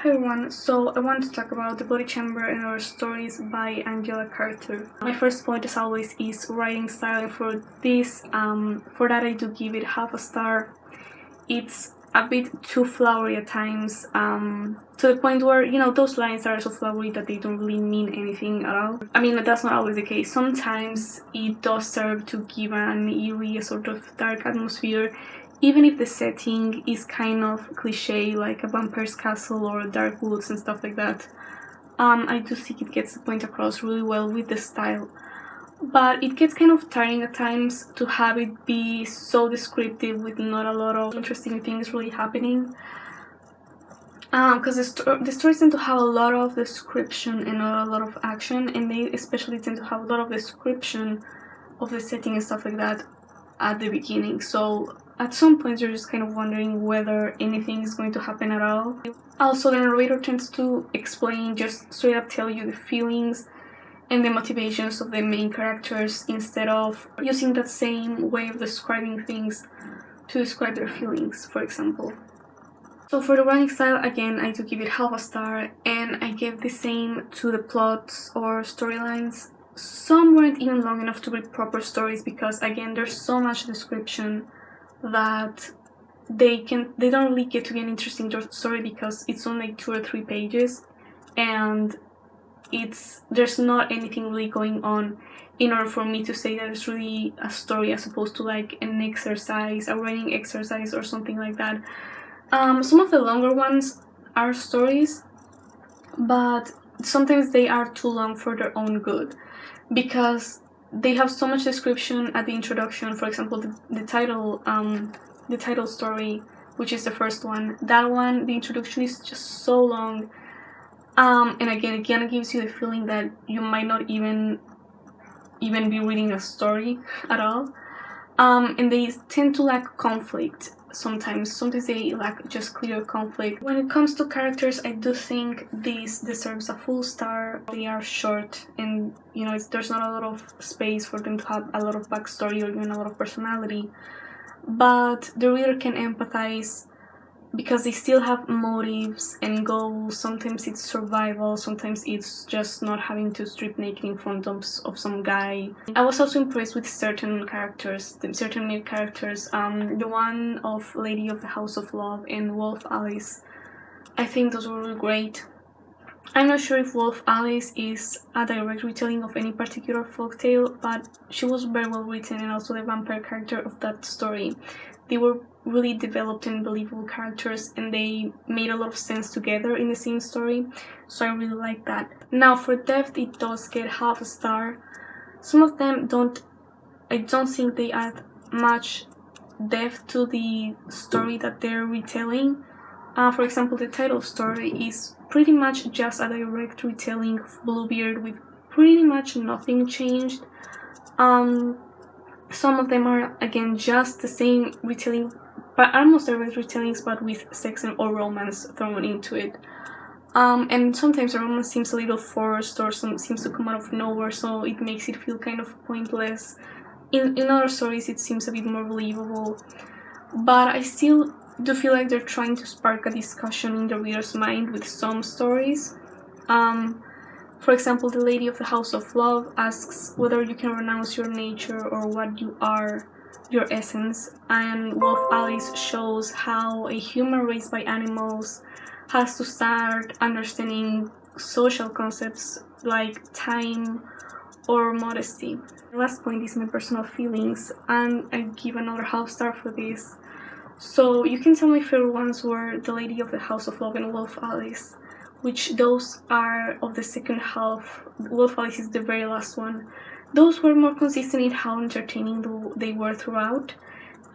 Hi everyone, so I want to talk about The Bloody Chamber and Other Stories by Angela Carter. My first point as always is writing style, and for this, for that I do give it half a star. It's a bit too flowery at times, to the point where, those lines are so flowery that they don't really mean anything at all. I mean, that's not always the case. Sometimes it does serve to give an eerie, sort of dark atmosphere, even if the setting is kind of cliche, like a vampire's castle or dark woods and stuff like that. I do think it gets the point across really well with the style. But it gets kind of tiring at times to have it be so descriptive with not a lot of interesting things really happening. Because the stories tend to have a lot of description and not a lot of action, and they especially tend to have a lot of description of the setting and stuff like that at the beginning. So at some points you're just kind of wondering whether anything is going to happen at all. Also, the narrator tends to explain, just straight up tell you the feelings and the motivations of the main characters instead of using that same way of describing things to describe their feelings, for example. So for the writing style, again, I do give it half a star, and I give the same to the plots or storylines. Some weren't even long enough to be proper stories because, again, there's so much description that they don't really get to be an interesting story because it's only like 2 or 3 pages, and there's not anything really going on in order for me to say that it's really a story as opposed to like an exercise, a writing exercise or something like that. Some of the longer ones are stories, but sometimes they are too long for their own good because they have so much description at the introduction. For example, the title story, which is the first one, that one, the introduction is just so long. And again, it kind of gives you the feeling that you might not even be reading a story at all. And they tend to lack conflict sometimes. Sometimes they lack just clear conflict. When it comes to characters, I do think this deserves a full star. They are short, and there's not a lot of space for them to have a lot of backstory or even a lot of personality. But the reader can empathize because they still have motives and goals. Sometimes it's survival, sometimes it's just not having to strip naked in front of some guy. I was also impressed with certain characters, certain male characters. The one of Lady of the House of Love and Wolf Alice, I think those were really great. I'm not sure if Wolf Alice is a direct retelling of any particular folktale, but she was very well written, and also the vampire character of that story. They were really developed and believable characters, and they made a lot of sense together in the same story, so I really like that. Now for depth, it does get half a star. Some of them I don't think they add much depth to the story that they're retelling. For example, the title story is pretty much just a direct retelling of Bluebeard with pretty much nothing changed. Some of them are, again, just the same retelling, but almost direct retellings, but with sex or romance thrown into it. And sometimes the romance seems a little forced or seems to come out of nowhere, so it makes it feel kind of pointless. In other stories, it seems a bit more believable, but I still do feel like they're trying to spark a discussion in the reader's mind with some stories. For example, the Lady of the House of Love asks whether you can renounce your nature or what you are, your essence, and Wolf Alice shows how a human raised by animals has to start understanding social concepts like time or modesty. The last point is my personal feelings, and I give another half star for this. So you can tell my favorite ones were The Lady of the House of Love and Wolf Alice, which those are of the second half. Wolf Alice is the very last one. Those were more consistent in how entertaining they were throughout,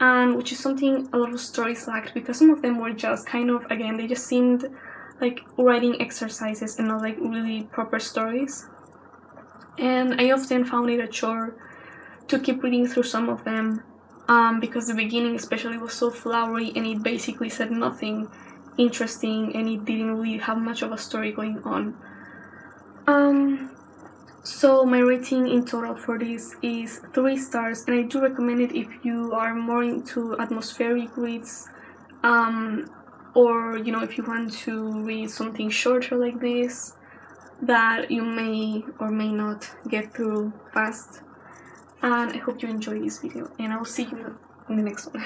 and which is something a lot of stories lacked because some of them were just kind of, again, they just seemed like writing exercises and not like really proper stories. And I often found it a chore to keep reading through some of them, because the beginning especially was so flowery and it basically said nothing interesting and it didn't really have much of a story going on. So my rating in total for this is 3 stars, and I do recommend it if you are more into atmospheric reads, or you know, if you want to read something shorter like this that you may or may not get through fast. And I hope you enjoy this video, and I will see you in the next one.